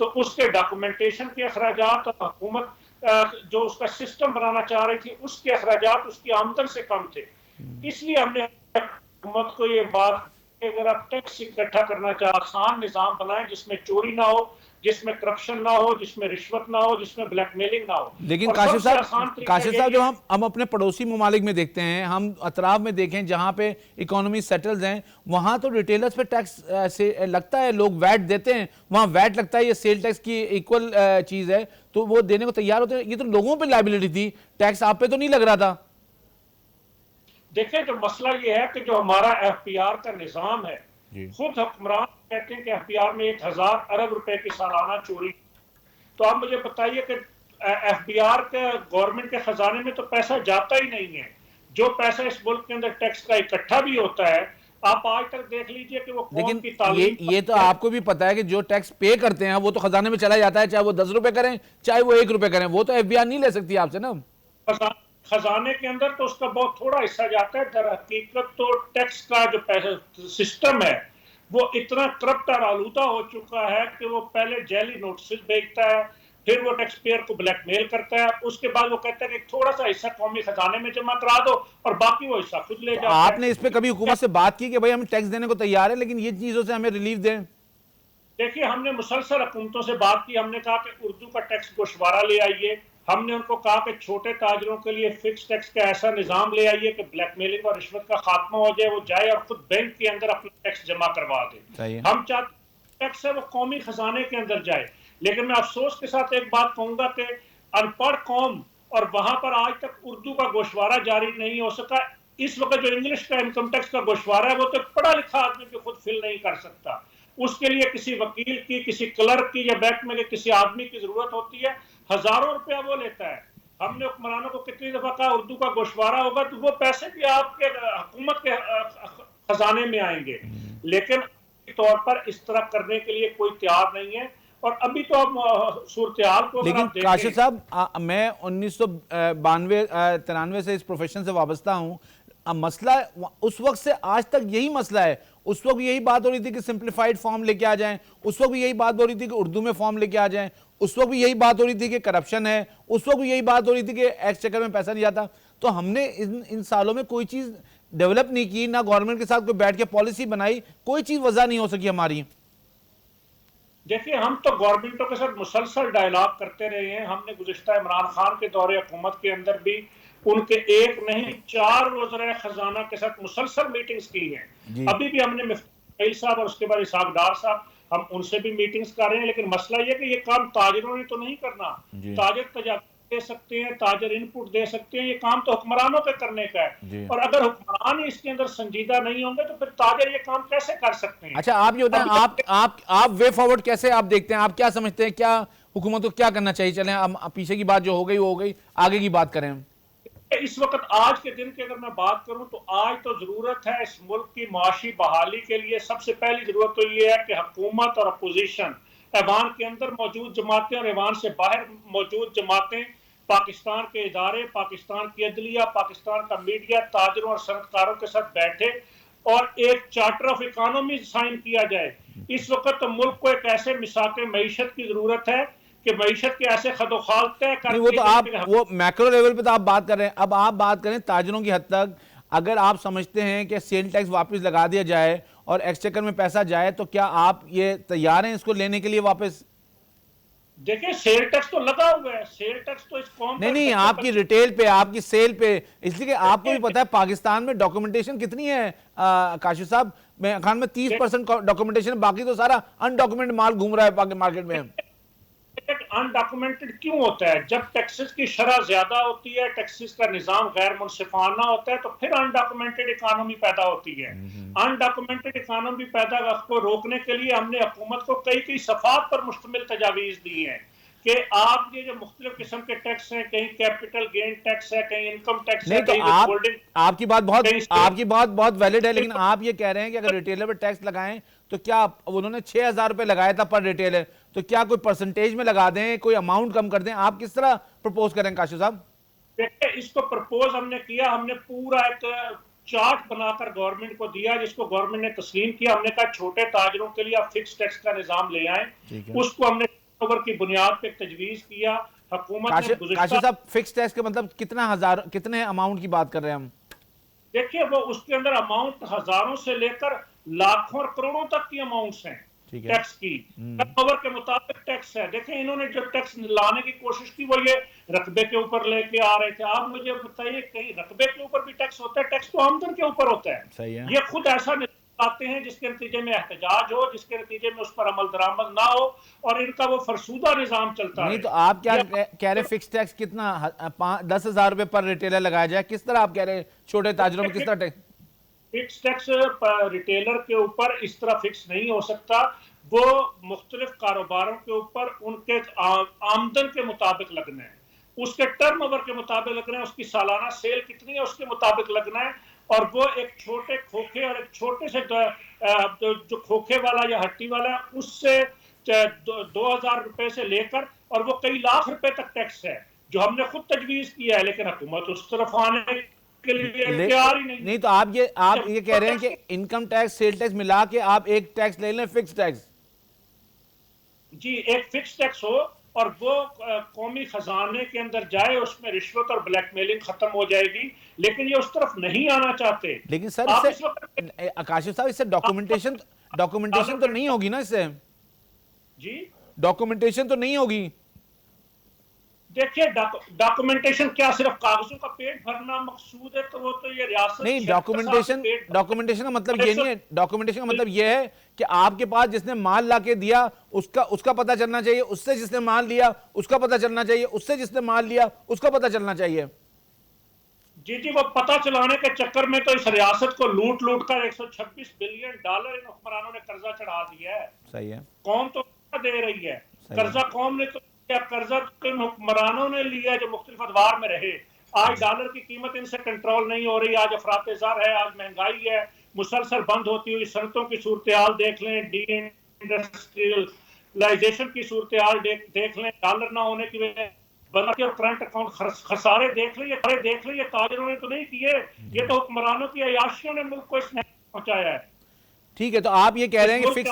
تو اس کے ڈاکومنٹیشن کے اخراجات اور حکومت جو اس کا سسٹم بنانا چاہ رہی تھی اس کے اخراجات اس کی آمدن سے کم تھے. اس لیے ہم نے حکومت کو یہ بات کہ اگر آپ ٹیکس اکٹھا کرنا چاہے آسان نظام بنائیں جس میں چوری نہ ہو, جس میں کرپشن نہ ہو, جس میں رشوت نہ ہو, جس میں بلیک میلنگ نہ ہو. لیکن کاشف صاحب جو ہم اپنے پڑوسی ممالک میں دیکھتے ہیں, ہم اطراف میں دیکھیں جہاں پہ اکانومی سیٹلز ہیں, وہاں تو ریٹیلرز پہ ٹیکس لگتا ہے, لوگ ویٹ دیتے ہیں, وہاں ویٹ لگتا ہے, یہ سیل ٹیکس کی ایکول چیز ہے, تو وہ دینے کو تیار ہوتے ہیں. یہ تو لوگوں پہ لائبلٹی تھی, ٹیکس آپ پہ تو نہیں لگ رہا تھا. دیکھیں جو مسئلہ یہ ہے کہ جو ہمارا ایف پی آر کا نظام ہے, خود حکمران کہتے ہیں کہ ایف پی آر میں 1000 ارب روپے کی سالانہ چوری. تو آپ مجھے بتائیے کہ ایف پی آر کے گورنمنٹ کے خزانے میں تو پیسہ جاتا ہی نہیں ہے. جو پیسہ اس ملک کے اندر ٹیکس کا اکٹھا بھی ہوتا ہے, آپ آج تک دیکھ لیجئے کہ وہ قوم کی تعلیم. لیکن یہ تو آپ کو بھی پتا ہے کہ جو ٹیکس پے کرتے ہیں وہ تو خزانے میں چلا جاتا ہے, چاہے وہ 10 روپے کریں چاہے وہ 1 روپے کریں, وہ تو ایف بی آر نہیں لے سکتی آپ سے نا. خزانے کے اندر تو اس کا بہت تھوڑا حصہ جاتا ہے. در حقیقت تو ٹیکس کا جو پیسہ سسٹم ہے وہ اتنا کرپٹ اور آلودہ ہو چکا ہے کہ وہ پہلے جعلی نوٹسز بھیجتا ہے, پھر وہ ٹیکس پیئر کو بلیک میل کرتا ہے, اس کے بعد وہ کہتا ہے کہ تھوڑا سا حصہ قومی خزانے میں جمع کرا دو اور باقی وہ حصہ خود لے جاتا ہے. آپ نے اس پہ کبھی حکومت سے بات کی کہ بھائی ہم ٹیکس دینے کو تیار ہیں لیکن یہ چیزوں سے ہمیں ریلیف دیں؟ دیکھیے ہم نے مسلسل حکومتوں سے بات کی, ہم نے کہا کہ اردو کا ٹیکس گوشوارہ لے آئیے, ہم نے ان کو کہا کہ چھوٹے تاجروں کے لیے فکس ٹیکس کا ایسا نظام لے آئیے کہ بلیک میلنگ اور رشوت کا خاتمہ ہو جائے, وہ جائے اور خود بینک کے اندر اپنا ٹیکس جمع کروا دے. ہم چاہتے ہیں ٹیکس ہے وہ قومی خزانے کے اندر جائے. لیکن میں افسوس کے ساتھ ایک بات کہوں گا کہ ان پڑھ قوم اور وہاں پر آج تک اردو کا گوشوارہ جاری نہیں ہو سکا. اس وقت جو انگلش کا انکم ٹیکس کا گوشوارہ ہے وہ تو پڑھا لکھا آدمی بھی خود فل نہیں کر سکتا. اس کے لیے کسی وکیل کی, کسی کلرک کی یا بینک میں کسی آدمی کی ضرورت ہوتی ہے, ہزاروں روپیہ وہ لیتا ہے. ہم نے حکمرانوں کو کتنی دفعہ کہا اردو کا گوشوارہ ہوگا تو وہ پیسے بھی آپ کے حکومت کے خزانے میں آئیں گے, لیکن طور پر اس طرح کرنے کے لیے کوئی تیار نہیں ہے. اور ابھی تو اب صورتحال کو لیکن کاشف صاحب میں 1992-93 سے اس پروفیشن سے وابستہ ہوں, مسئلہ اس وقت سے آج تک یہی مسئلہ ہے. اس وقت بھی یہی بات ہو رہی تھی کہ سمپلیفائڈ فارم لے کے آ جائیں, اس وقت بھی یہی بات ہو رہی تھی کہ اردو میں فارم لے کے آ جائیں, اس وقت بھی یہی بات ہو رہی تھی کہ کرپشن ہے, اس وقت بھی یہی بات ہو رہی تھی کہ ایکسچیکر میں پیسہ نہیں جاتا. تو ہم نے ان سالوں میں کوئی چیز ڈیولپ نہیں کی, نہ گورنمنٹ کے ساتھ کوئی بیٹھ کے پالیسی بنائی, کوئی چیز وضع نہیں ہو سکی ہماری. دیکھیں ہم تو گورنمنٹوں کے ساتھ مسلسل ڈائیلاگ کرتے رہے ہیں. ہم نے گزشتہ عمران خان کے دور حکومت کے اندر بھی ان کے 1 نہیں 4 وزراء خزانہ کے ساتھ مسلسل میٹنگز کی ہیں. ابھی بھی ہم نے مفتی صاحب اور اس کے بعد اسحاق ڈار صاحب, ہم ان سے بھی میٹنگز کر رہے ہیں. لیکن مسئلہ یہ کہ یہ کام تاجروں نے تو نہیں کرنا. تاجر تجارت دے سکتے ہیں, تاجر ان پٹ دے سکتے ہیں, یہ کام تو حکمرانوں کے کرنے کا ہے. اور اگر حکمران اس کے اندر سنجیدہ نہیں ہوں گے تو پھر تاجر یہ کام کیسے کر سکتے ہیں؟ اچھا آپ یہ بتائیں, آپ وے فارورڈ کیسے آپ دیکھتے ہیں, آپ کیا سمجھتے ہیں, کیا حکومت کو کیا کرنا چاہیے؟ چلیں پیچھے کی بات جو ہو گئی وہ ہو گئی, آگے کی بات کریں. اس وقت آج کے دن کی اگر میں بات کروں تو آج تو ضرورت ہے اس ملک کی معاشی بحالی کے لیے. سب سے پہلی ضرورت تو یہ ہے کہ حکومت اور اپوزیشن, ایوان کے اندر موجود جماعتیں اور ایوان سے باہر موجود جماعتیں, پاکستان کے ادارے, پاکستان کی عدلیہ, پاکستان کا میڈیا, تاجروں اور صنعتکاروں کے ساتھ بیٹھے اور ایک چارٹر آف اکانومی سائن کیا جائے. اس وقت ملک کو ایک ایسے میثاق معیشت کی ضرورت ہے کہ معیشت کے ایسے خد و خال طے کر وہ تو آپ وہ میکرو لیول پہ تو آپ بات کر رہے ہیں. اب آپ بات کریں تاجروں کی حد تک, اگر آپ سمجھتے ہیں کہ سیل ٹیکس واپس لگا دیا جائے اور ایکسچیکر میں پیسہ جائے تو کیا آپ یہ تیار ہیں اس کو لینے کے لیے واپس؟ دیکھیں سیل ٹیکس تو لگا ہوا ہے, سیل ٹیکس تو اس قوم نہیں آپ کی ریٹیل پہ, آپ کی سیل پہ, اس لیے کہ آپ کو بھی پتا ہے پاکستان میں ڈاکومنٹیشن کتنی ہے کاشف صاحب, میں خان میں 30% ڈاکومنٹیشن, باقی تو سارا ان ڈاکومنٹ مال گھوم رہا ہے مارکیٹ میں. انڈاکومنٹڈ کیوں ہوتا ہے؟ جب ٹیکسز کی شرح زیادہ ہوتی ہے, ٹیکسز کا نظام غیر منصفانہ ہوتا ہے تو پھر انڈاکومنٹڈ اکانومی پیدا ہوتی ہے. انڈاکومنٹڈ اکانومی پیدا کو روکنے کے لیے ہم نے حکومت کو کئی صفحات پر مشتمل تجاویز دی ہیں کہ آپ یہ جو مختلف قسم کے ٹیکس ہیں, کہیں کیپٹل گین ٹیکس ہے, کہیں انکم ٹیکس ہے, کہیں آپ کی بات بہت ویلڈ ہے, لیکن آپ یہ کہہ رہے ہیں کہ اگر ریٹیلر پہ ٹیکس لگائیں تو کیا انہوں نے 6,000 روپے لگایا تھا پر ریٹیلر, تو کیا کوئی پرسنٹیج میں لگا دیں, کوئی اماؤنٹ کم کر دیں؟ آپ کس طرح پرپوز کریں کاشف صاحب؟ دیکھیں اس کو پرپوز ہم نے کیا, ہم نے پورا ایک چارٹ بنا کر گورنمنٹ کو دیا جس کو گورنمنٹ نے تسلیم کیا. ہم نے کہا چھوٹے تاجروں کے لیے آپ فکس ٹیکس کا نظام لے آئیں. اس کو ہم نے اوور کی بنیاد پہ تجویز کیا حکومت نے کاشف گزشتہ. صاحب فکس ٹیکس کے مطلب کتنے اماؤنٹ کی بات کر رہے ہیں ہم؟ دیکھیے وہ اس کے اندر اماؤنٹ ہزاروں سے لے کر لاکھوں اور کروڑوں تک کی اماؤنٹس ہیں ٹیکس کی. ٹرن اوور کے مطابق ٹیکس ہے. دیکھیں انہوں نے جو ٹیکس لانے کی کوشش کی وہ یہ رقبے کے اوپر لے کے آ رہے تھے. آپ مجھے بتائیے کہیں رقبے کے اوپر بھی ٹیکس ہوتا ہے؟ ٹیکس تو آمدن کے اوپر ہوتا ہے. صحیح ہے. یہ خود ایسا آتے ہیں جس کے نتیجے میں احتجاج ہو، جس کے نتیجے میں اس پر عمل درآمد نہ ہو اور ان کا وہ فرسودہ نظام چلتا ہے. نہیں تو آپ کیا کہہ رہے فکس ٹیکس کتنا 10,000 روپے پر ریٹیلر لگایا جائے؟ کس طرح آپ کہہ رہے چھوٹے تاجروں میں کس طرح ٹیکس؟ فکس ٹیکس ریٹیلر کے اوپر اس طرح فکس نہیں ہو سکتا. وہ مختلف کاروباروں کے اوپر ان کے آمدن کے مطابق لگنا ہے، اس کے ٹرن اوور کے مطابق لگنا ہے، اس کی سالانہ سیل کتنی ہے اس کے مطابق لگنا ہے. اور وہ ایک چھوٹے کھوکھے اور ایک چھوٹے سے جو کھوکھے والا یا ہٹی والا ہے اس سے 2,000 روپے سے لے کر اور وہ کئی لاکھ روپے تک ٹیکس ہے جو ہم نے خود تجویز کیا ہے، لیکن حکومت اس طرف آنے کے لیے تیار ہی نہیں. نہیں تو آپ یہ کہہ رہے ہیں کہ انکم ٹیکس سیل ٹیکس ملا کے آپ ایک ٹیکس لے لیں فکس ٹیکس. جی ایک فکس ٹیکس ہو اور وہ قومی خزانے کے اندر جائے، اس میں رشوت اور بلیک میلنگ ختم ہو جائے گی. لیکن یہ اس طرف نہیں آنا چاہتے. لیکن سر کاشف صاحب اس سے ڈاکومنٹیشن تو نہیں ہوگی نا؟ اس سے جی ڈاکومنٹیشن تو نہیں ہوگی. دیکھیے ڈاکومنٹیشن کیا صرف کاغذوں کا پیٹ بھرنا مقصود ہے؟ تو وہ تو یہ ریاست نہیں، ڈاکومنٹیشن کا مطلب یہ نہیں ہے. ڈاکومنٹیشن کا مطلب یہ ہے کہ آپ کے پاس جس نے مال لا کے دیا اس کا پتہ چلنا چاہیے، اس سے جس نے مال لیا اس کا پتہ چلنا چاہیے، اس سے جس نے مال لیا اس کا پتہ چلنا چاہیے. جی وہ پتہ چلانے کے چکر میں تو اس ریاست کو لوٹ کر 126 بلین ڈالر ان حکمرانوں نے قرضہ چڑھا دیا ہے. صحیح ہے. قوم تو دے رہی ہے قرضہ، قوم نے تو قرضہ ان حکمرانوں نے لیا جو مختلف ادوار میں رہے. آج ڈالر کی قیمت ان سے کنٹرول نہیں ہو رہی. آج افراط زر ہے، آج مہنگائی ہے، مسلسل بند ہوتی ہوئی صنعتوں کی صورتحال دیکھ لیں، ڈی انڈسٹریلائزیشن کی صورتحال دیکھ لیں، ڈالر نہ ہونے کی وجہ بلکہ اور کرنٹ اکاؤنٹ خسارے دیکھ لیں. یہ تاجروں نے تو نہیں کیے، یہ تو حکمرانوں کی عیاشیوں نے ملک کو اس نے پہنچایا ہے. ٹھیک ہے تو آپ یہ کہہ رہے ہیں کہ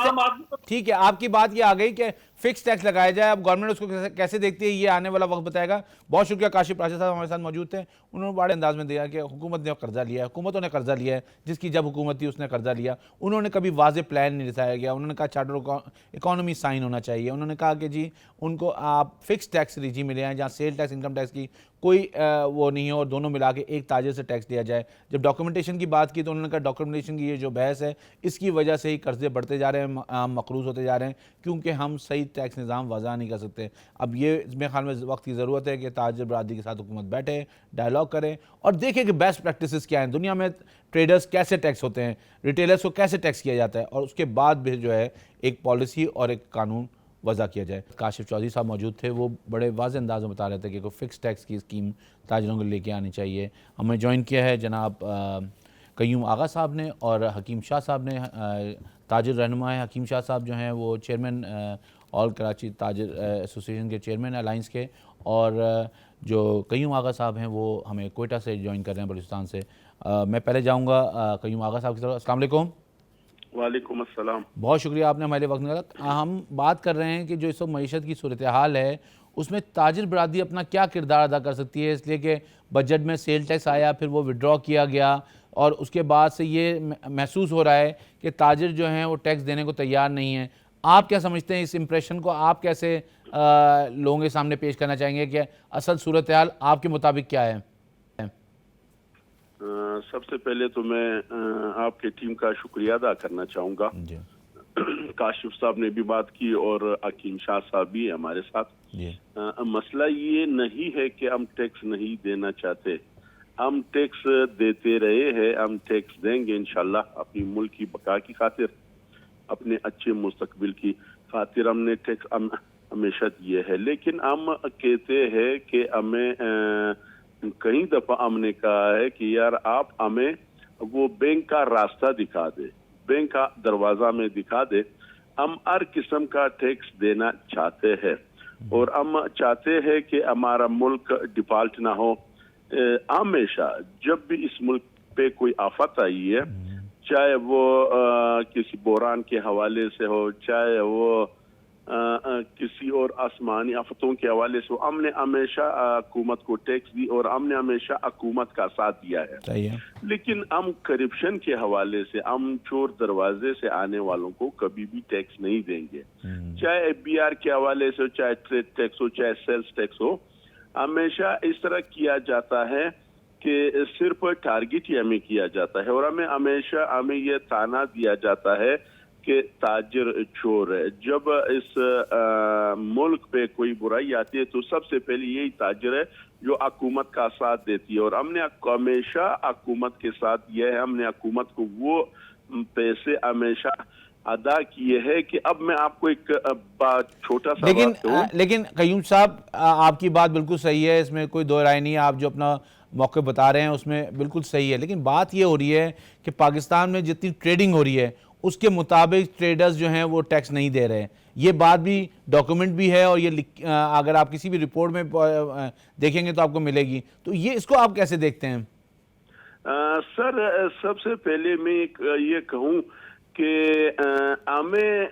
ٹھیک ہے آپ کی بات یہ آ گئی کہ فکس ٹیکس لگایا جائے. اب گورنمنٹ اس کو کیسے دیکھتی ہے یہ آنے والا وقت بتائے گا. بہت شکریہ کاشف راشد صاحب ہمارے ساتھ موجود تھے. انہوں نے بڑے انداز میں دیا کہ حکومت نے قرضہ لیا ہے، حکومتوں نے قرضہ لیا ہے، جس کی جب حکومت تھی اس نے قرضہ لیا. انہوں نے کبھی واضح پلان نہیں دکھایا گیا. انہوں نے کہا چارٹر اکانومی سائن ہونا چاہیے. انہوں نے کہا کہ جی ان کو آپ فکس ٹیکس ریجیم میں لے آئیں جہاں سیل ٹیکس انکم ٹیکس کی کوئی وہ نہیں ہے اور دونوں ملا کے ایک تاجر سے ٹیکس لیا جائے. جب ڈاکومنٹیشن کی بات کی تو انہوں نے کہا ڈاکومنٹیشن کی یہ جو بحث ہے اس کی وجہ سے ہی قرضے بڑھتے جا رہے ہیں، مقروض ہوتے جا رہے ہیں کیونکہ ہم صحیح ٹیکس نظام وضع نہیں کر سکتے. اب یہ میرے خیال میں وقت کی ضرورت ہے کہ تاجر برادری کے ساتھ حکومت بیٹھے، ڈائلاگ کریں اور دیکھیں کہ بیسٹ پریکٹسز کیا ہیں دنیا میں، ٹریڈرز کیسے ٹیکس ہوتے ہیں، ریٹیلرز کو کیسے ٹیکس کیا جاتا ہے اور اس کے بعد بھی جو ہے ایک پالیسی اور ایک قانون وضع کیا جائے. کاشف چودھری صاحب موجود تھے، وہ بڑے واضح انداز میں بتا رہے تھے کہ کوئی فکس ٹیکس کی اسکیم تاجروں کو لے کے آنی چاہیے. ہمیں جوائن کیا ہے جناب قیوم آغا صاحب نے اور حکیم شاہ صاحب نے. تاجر رہنما ہے حکیم شاہ صاحب جو ہیں وہ چیئرمین آل کراچی تاجر ایسوسیشن کے چیئرمین الائنس کے، اور جو قیوم آغا صاحب ہیں وہ ہمیں کوئٹہ سے جوائن کر رہے ہیں بلوچستان سے. میں پہلے جاؤں گا قیوم آغا صاحب کی طرف. السلام علیکم. وعلیکم السلام. بہت شکریہ آپ نے ہمارے وقت نکالا. ہم بات کر رہے ہیں کہ جو اس وقت معیشت کی صورتحال ہے اس میں تاجر برادری اپنا کیا کردار ادا کر سکتی ہے، اس لیے کہ بجٹ میں سیل ٹیکس آیا پھر وہ وڈرا کیا گیا اور اس کے بعد سے یہ محسوس ہو رہا ہے کہ تاجر جو ہیں وہ ٹیکس دینے کو تیار نہیں ہیں. آپ کیا سمجھتے ہیں اس امپریشن کو آپ کیسے لوگوں کے سامنے پیش کرنا چاہیں گے کہ اصل صورتحال آپ کے مطابق کیا ہے؟ سب سے پہلے تو میں آپ کے ٹیم کا شکریہ ادا کرنا چاہوں گا. کاشف صاحب نے بھی بات کی اور حکیم شاہ صاحب بھی ہمارے ساتھ. مسئلہ یہ نہیں ہے کہ ہم ٹیکس نہیں دینا چاہتے، ہم ٹیکس دیتے رہے ہیں، ہم ٹیکس دیں گے انشاءاللہ اپنی ملک کی بقا کی خاطر، اپنے اچھے مستقبل کی خاطر. ہم نے ٹیکس ہمیشہ دیے ہے، لیکن ہم کہتے ہیں کہ ہمیں کئی دفعہ ہم نے کہا ہے کہ یار آپ ہمیں وہ بینک کا راستہ دکھا دے، بینک کا دروازہ میں دکھا دے. ہم ہر قسم کا ٹیکس دینا چاہتے ہیں اور ہم چاہتے ہیں کہ ہمارا ملک ڈیفالٹ نہ ہو. ہمیشہ جب بھی اس ملک پہ کوئی آفت آئی ہے، چاہے وہ کسی بحران کے حوالے سے ہو، چاہے وہ کسی اور آسمانی آفتوں کے حوالے سے ہم نے ہمیشہ حکومت کو ٹیکس دی اور ہم نے ہمیشہ حکومت کا ساتھ دیا ہے. لیکن ہم کرپشن کے حوالے سے ہم چور دروازے سے آنے والوں کو کبھی بھی ٹیکس نہیں دیں گے, چاہے FBR کے حوالے سے, چاہے ٹریڈ ٹیکس ہو, چاہے سیلز ٹیکس ہو. ہمیشہ اس طرح کیا جاتا ہے کہ صرف ٹارگٹ ہی ہمیں کیا جاتا ہے, اور ہمیں یہ تانا دیا جاتا ہے کہ تاجر چور ہے. جب اس ملک پہ کوئی برائی آتی ہے تو سب سے پہلے یہی تاجر ہے جو حکومت کا ساتھ دیتی ہے, اور ہم نے ہمیشہ حکومت کے ساتھ یہ ہے, ہم نے حکومت کو وہ پیسے ہمیشہ ادا کیے ہے کہ اب میں آپ کو ایک چھوٹا سا بات کہوں. لیکن قیوم صاحب آپ کی بات بالکل صحیح ہے, اس میں کوئی دو رائے نہیں ہے, آپ جو اپنا موقع بتا رہے ہیں اس میں بالکل صحیح ہے, لیکن بات یہ ہو رہی ہے کہ پاکستان میں جتنی ٹریڈنگ ہو رہی ہے اس کے مطابق ٹریڈرز جو ہیں وہ ٹیکس نہیں دے رہے ہیں. یہ بات بھی ڈاکومنٹ بھی ہے, اور یہ اگر آپ کسی بھی رپورٹ میں دیکھیں گے تو آپ کو ملے گی. تو یہ اس کو آپ کیسے دیکھتے ہیں؟ سر سب سے پہلے میں یہ کہوں کہ ہمیں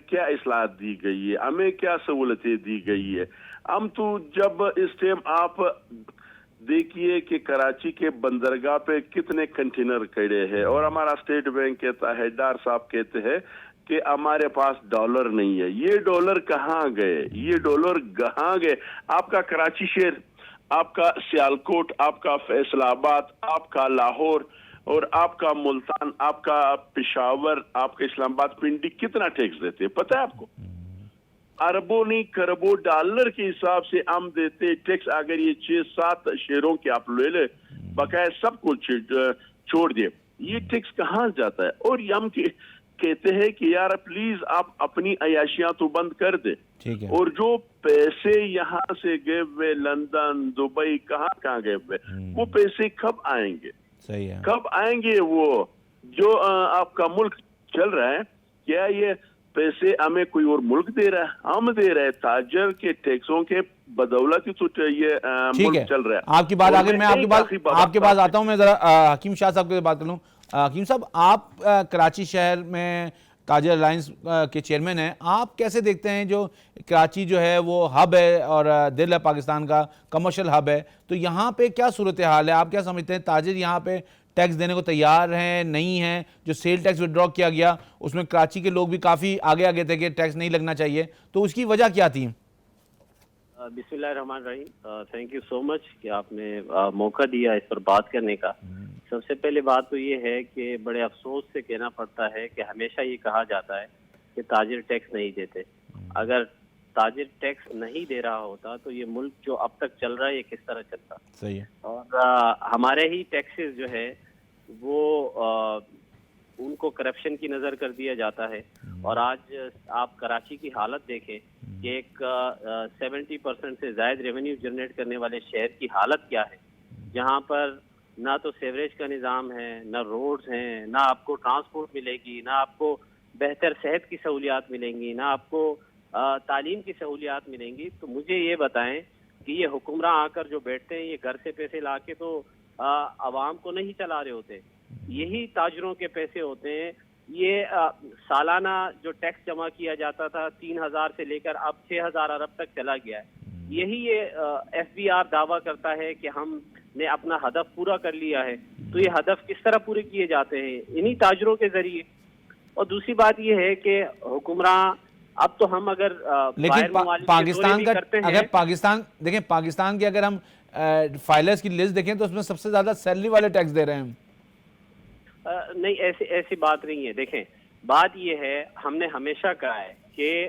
کیا اصلاحات دی گئی ہے, ہمیں کیا سہولتیں دی گئی ہے. ہم تو جب اس ٹائم آپ دیکھیے کہ کراچی کے بندرگاہ پہ کتنے کنٹینر کھڑے ہیں, اور ہمارا اسٹیٹ بینک کہتا ہے, ڈار صاحب کہتے ہیں کہ ہمارے پاس ڈالر نہیں ہے. یہ ڈالر کہاں گئے, یہ ڈالر کہاں گئے؟ آپ کا کراچی شہر, آپ کا سیالکوٹ, آپ کا فیصل آباد, آپ کا لاہور, اور آپ کا ملتان, آپ کا پشاور, آپ کا اسلام آباد, پنڈی کتنا ٹیکس دیتے ہیں پتہ ہے آپ کو؟ اربوں نہیں کروڑوں ڈالر کے حساب سے ہم دیتے ٹیکس. اگر یہ 6-7 شہروں کے آپ لے لے بقایا سب کو چھوڑ دے, یہ ٹیکس کہاں جاتا ہے؟ اور ہم کہتے ہیں کہ یار پلیز آپ اپنی عیاشیاں تو بند کر دے, اور جو پیسے یہاں سے گئے ہوئے لندن, دبئی, کہاں گئے ہوئے, وہ پیسے کب آئیں گے؟ کب آئیں گے وہ جو آپ کا ملک چل رہا ہے؟ کیا یہ پیسے ہمیں کوئی اور ملک دے رہا ہے؟ ہم دے رہے ہیں تاجر کے ٹیکسوں کے بدولت ہی تو یہ ملک چل رہا ہے. آپ کی بات آگے میں آپ کے پاس آتا ہوں, میں ذرا حکیم شاہ صاحب کے بات کر لوں. حکیم صاحب, آپ کراچی شہر میں تاجر الائنس کے چیئرمین ہیں, آپ کیسے دیکھتے ہیں جو کراچی جو ہے وہ ہب ہے اور دل ہے پاکستان کا, کمرشل ہب ہے, تو یہاں پہ کیا صورتحال ہے؟ آپ کیا سمجھتے ہیں تاجر یہاں پہ ٹیکس دینے کو تیار ہیں, نہیں ہیں؟ جو سیل ٹیکس وڈرا کیا گیا اس میں کراچی کے لوگ بھی کافی آگے تھے کہ ٹیکس نہیں لگنا چاہیے, تو اس کی وجہ کیا تھی؟ بسم اللہ الرحمن الرحیم. تھینک یو سو مچ کہ آپ نے موقع دیا اس پر بات کرنے کا. سب سے پہلے بات تو یہ ہے کہ بڑے افسوس سے کہنا پڑتا ہے کہ ہمیشہ یہ کہا جاتا ہے کہ تاجر ٹیکس نہیں دیتے. اگر تاجر ٹیکس نہیں دے رہا ہوتا تو یہ ملک جو اب تک چل رہا ہے یہ کس طرح چلتا؟ صحیح ہے. اور ہمارے ہی ٹیکسز جو ہے وہ ان کو کرپشن کی نظر کر دیا جاتا ہے. اور آج آپ کراچی کی حالت دیکھیں کہ ایک 70% سے زائد ریونیو جنریٹ کرنے والے شہر کی حالت کیا ہے, جہاں پر نہ تو سیوریج کا نظام ہے, نہ روڈز ہیں, نہ آپ کو ٹرانسپورٹ ملے گی, نہ آپ کو بہتر صحت کی سہولیات ملیں گی, نہ آپ کو تعلیم کی سہولیات ملیں گی. تو مجھے یہ بتائیں کہ یہ حکمراں آ کر جو بیٹھتے ہیں یہ گھر سے پیسے لا کے تو عوام کو نہیں چلا رہے ہوتے, یہی تاجروں کے پیسے ہوتے ہیں. یہ سالانہ جو ٹیکس جمع کیا جاتا تھا 3,000 سے لے کر اب 6,000 ارب تک چلا گیا ہے. یہی یہ FBR دعویٰ کرتا ہے کہ ہم نے اپنا ہدف پورا کر لیا ہے. تو یہ ہدف کس طرح پورے کیے جاتے ہیں؟ انہی تاجروں کے ذریعے. اور دوسری بات یہ ہے کہ حکمراں اب تو ہم اگر لیکن پاکستان کا اگر پاکستان دیکھیں, پاکستان کے اگر ہم فائلرز کی لسٹ دیکھیں تو اس میں سب سے زیادہ سیلری والے ٹیکس دے رہے ہیں. نہیں, ایسی بات نہیں ہے. دیکھیں بات یہ ہے, ہم نے ہمیشہ کہا ہے کہ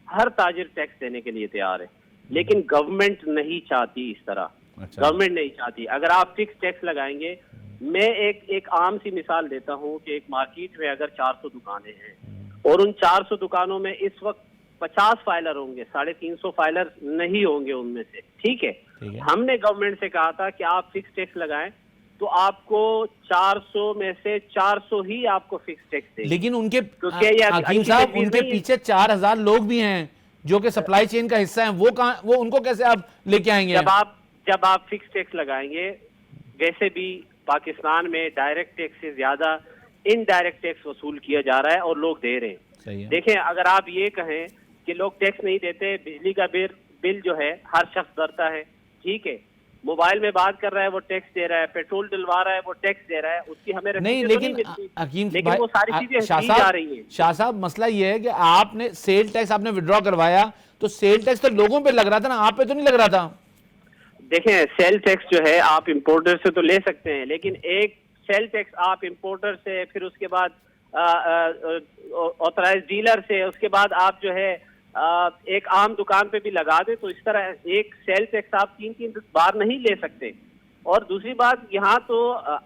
ہر تاجر ٹیکس دینے کے لیے تیار ہے, لیکن گورنمنٹ نہیں چاہتی اس طرح. گورنمنٹ نہیں چاہتی. اگر آپ فکس ٹیکس لگائیں گے, میں ایک عام سی مثال دیتا ہوں کہ ایک مارکیٹ میں اگر 400 دکانیں ہیں اور ان 400 دکانوں میں اس وقت 50 فائلر ہوں گے, 350 فائلر نہیں ہوں گے ان میں سے, ٹھیک ہے. ہم نے گورنمنٹ سے کہا تھا کہ آپ فکس ٹیکس لگائیں تو آپ کو 400 میں سے 400 ہی آپ کو فکس ٹیکس دیں. لیکن ان کے حکیم صاحب ان کے پیچھے 4,000 لوگ بھی ہیں جو کہ سپلائی چین کا حصہ ہیں, وہ ان کو کیسے آپ لے کے آئیں گے؟ جب آپ فکس ٹیکس لگائیں گے, ویسے بھی پاکستان میں ڈائریکٹ ٹیکس سے زیادہ انڈائریکٹ ٹیکس وصول کیا جا رہا ہے اور لوگ دے رہے ہیں. دیکھیں اگر آپ یہ کہیں کہ لوگ ٹیکس نہیں دیتے. بجلی کا بل جو ہے ہر شخص بھرتا ہے, ٹھیک ہے, موبائل میں بات کر رہا ہے وہ ٹیکس دے رہا ہے, پیٹرول ڈلوا رہا ہے وہ ٹیکس دے رہا ہے, اس کی ہمیں نہیں. رسیدیں تو لیکن ملتی, حکیم لیکن وہ ساری چیزیں دی جا رہی ہیں. شاہ صاحب مسئلہ یہ ہے کہ آپ نے سیل ٹیکس آپ نے وڈرا کروایا تو سیل ٹیکس تو لوگوں پہ لگ رہا تھا نا, آپ پہ تو نہیں لگ رہا تھا. دیکھیں سیل ٹیکس جو ہے آپ امپورٹر سے تو لے سکتے ہیں, لیکن ایک سیل ٹیکس آپ امپورٹر سے, پھر اس کے بعد آتھرائز ڈیلر سے, اس کے بعد آپ جو ہے ایک عام دکان پہ بھی لگا دیں, تو اس طرح ایک سیل ٹیکس آپ 3 بار نہیں لے سکتے. اور دوسری بات یہاں تو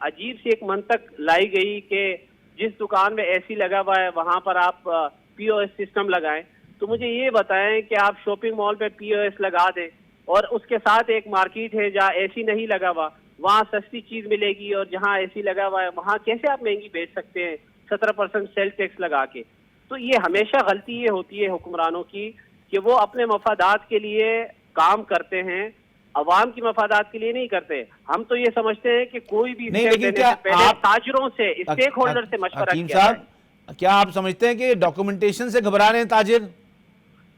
عجیب سی ایک منطق لائی گئی کہ جس دکان میں اے سی لگا ہوا ہے وہاں پر آپ پی او ایس سسٹم لگائیں. تو مجھے یہ بتائیں کہ آپ شاپنگ مال پہ پی او ایس لگا دیں اور اس کے ساتھ ایک مارکیٹ ہے جہاں اے سی نہیں لگا ہوا, وہاں سستی چیز ملے گی, اور جہاں اے سی لگا ہوا ہے وہاں کیسے آپ مہنگی بیچ سکتے ہیں 17% سیل ٹیکس لگا کے. تو یہ ہمیشہ غلطی یہ ہوتی ہے حکمرانوں کی کہ وہ اپنے مفادات کے لیے کام کرتے ہیں, عوام کی مفادات کے لیے نہیں کرتے. ہم تو یہ سمجھتے ہیں کہ کوئی بھی نہیں, لیکن کیا آپ تاجروں سے, اسٹیک ہولڈر سے مشورہ حکیم کیا جائے. صاحب کیا آپ سمجھتے ہیں کہ ڈاکومنٹیشن سے گھبرا رہے ہیں تاجر؟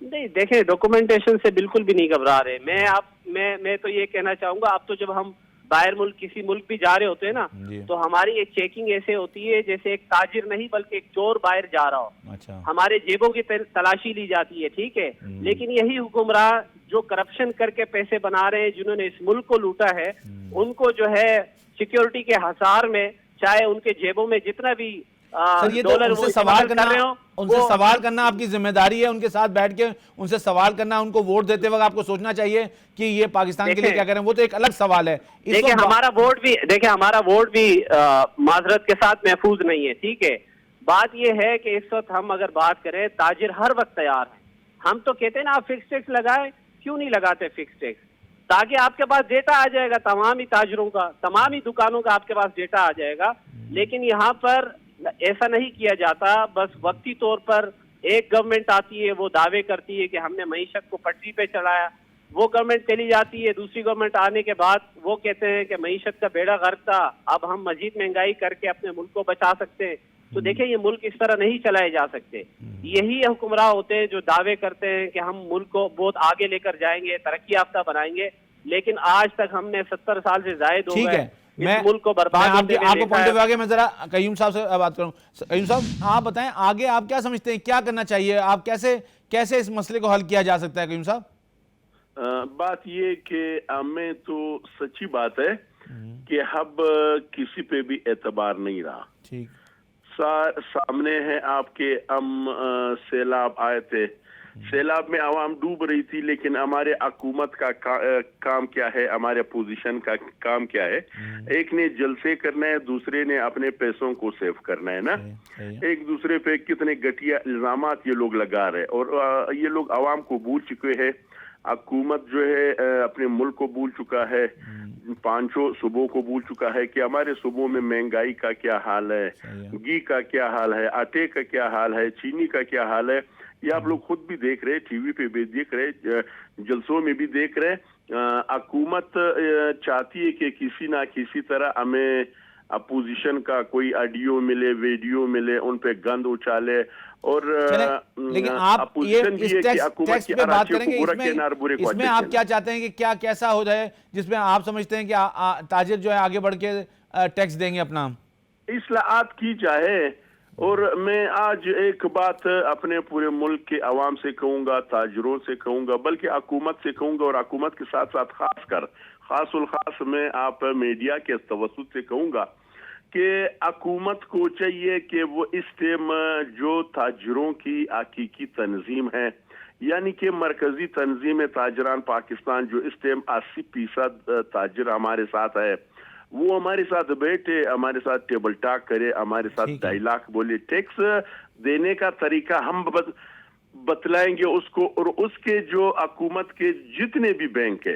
نہیں دیکھیں ڈاکومنٹیشن سے بالکل بھی نہیں گھبرا رہے. میں تو یہ کہنا چاہوں گا, اب تو جب ہم باہر ملک کسی ملک بھی جا رہے ہوتے ہیں نا, تو ہماری ایک چیکنگ ایسے ہوتی ہے جیسے ایک تاجر نہیں بلکہ ایک چور باہر جا رہا ہو. ہمارے جیبوں کی تلاشی لی جاتی ہے, ٹھیک ہے, لیکن یہی حکمراں جو کرپشن کر کے پیسے بنا رہے ہیں, جنہوں نے اس ملک کو لوٹا ہے, ان کو جو ہے سیکیورٹی کے حصار میں, چاہے ان کے جیبوں میں جتنا بھی سر یہ تو ان سے سوال کرنا آپ کی ذمہ داری ہے, ان کے ساتھ بیٹھ کے ان سے سوال کرنا, ان کو ووٹ دیتے وقت آپ کو سوچنا چاہیے کہ یہ پاکستان کے لیے کیا کر رہے ہیں, وہ تو ایک الگ سوال ہے. دیکھیں ہمارا ووٹ بھی معذرت کے ساتھ محفوظ نہیں ہے, ٹھیک ہے. بات یہ ہے کہ اس وقت ہم اگر بات کریں, تاجر ہر وقت تیار ہیں. ہم تو کہتے ہیں نا آپ فکس ٹیکس لگائیں, کیوں نہیں لگاتے فکس ٹیکس, تاکہ آپ کے پاس ڈیٹا آ جائے گا تمام ہی تاجروں کا, تمام ہی دکانوں کا آپ کے پاس ڈیٹا آ جائے گا. لیکن یہاں پر ایسا نہیں کیا جاتا, بس وقتی طور پر ایک گورنمنٹ آتی ہے, وہ دعوے کرتی ہے کہ ہم نے معیشت کو پٹری پہ چڑھایا, وہ گورنمنٹ چلی جاتی ہے, دوسری گورنمنٹ آنے کے بعد وہ کہتے ہیں کہ معیشت کا بیڑا غرق تھا, اب ہم مزید مہنگائی کر کے اپنے ملک کو بچا سکتے ہیں. تو دیکھیں یہ ملک اس طرح نہیں چلائے جا سکتے. یہی حکمراں ہوتے ہیں جو دعوے کرتے ہیں کہ ہم ملک کو بہت آگے لے کر جائیں گے, ترقی یافتہ بنائیں گے, لیکن آج تک ہم نے 70 سال سے زائد ہو گئے اس ملک کو برباد ہوتے ہوئے آپ کو پوائنٹ آف آگے میں ذرا قیوم صاحب سے بات کروں. قیوم صاحب آپ بتائیں آگے آپ کیا سمجھتے ہیں, کیا کرنا چاہیے, آپ کیسے اس مسئلے کو حل کیا جا سکتا ہے؟ قیوم صاحب بات یہ کہ ہمیں تو سچی بات ہے کہ اب کسی پہ بھی اعتبار نہیں رہا. ٹھیک سامنے ہے آپ کے, ہم سیلاب آئے تھے, سیلاب میں عوام ڈوب رہی تھی, لیکن ہمارے حکومت کا کام کیا ہے, ہمارے اپوزیشن کا کام کیا ہے؟ ایک نے جلسے کرنا ہے, دوسرے نے اپنے پیسوں کو سیو کرنا ہے نا. ایک دوسرے پہ کتنے گھٹیا الزامات یہ لوگ لگا رہے, اور یہ لوگ عوام کو بھول چکے ہیں. حکومت جو ہے اپنے ملک کو بھول چکا ہے, 5 صوبوں کو بھول چکا ہے کہ ہمارے صوبوں میں مہنگائی کا کیا حال ہے, گھی کا کیا حال ہے, آٹے کا کیا حال ہے, چینی کا کیا حال ہے. یہ آپ لوگ خود بھی دیکھ رہے, ٹی وی پہ بھی دیکھ رہے, جلسوں میں بھی دیکھ رہے. حکومت چاہتی ہے کہ کسی نہ کسی طرح ہمیں اپوزیشن کا کوئی آڈیو ملے, ویڈیو ملے, ان پہ گند اچالے. اور لیکن آپ یہ اس ٹیکس پہ بات کریں گے, اس میں آپ کیا چاہتے ہیں کہ کیا کیسا ہو جائے جس میں آپ سمجھتے ہیں کہ تاجر جو ہے آگے بڑھ کے ٹیکس دیں گے اپنا؟ اصلاحات کی جائے. اور میں آج ایک بات اپنے پورے ملک کے عوام سے کہوں گا, تاجروں سے کہوں گا, بلکہ حکومت سے کہوں گا, اور حکومت کے ساتھ ساتھ خاص الخاص میں آپ میڈیا کے توسط سے کہوں گا کہ حکومت کو چاہیے کہ وہ اس ٹائم جو تاجروں کی حقیقی تنظیم ہے, یعنی کہ مرکزی تنظیم تاجران پاکستان, جو اس ٹائم 80% تاجر ہمارے ساتھ ہے, وہ ہمارے ساتھ بیٹھے, ہمارے ساتھ ٹیبل ٹاک کرے, ہمارے ساتھ ڈائلاگ بولے. ٹیکس دینے کا طریقہ ہم بتلائیں گے اس کو, اور اس کے جو حکومت کے جتنے بھی بینک ہے,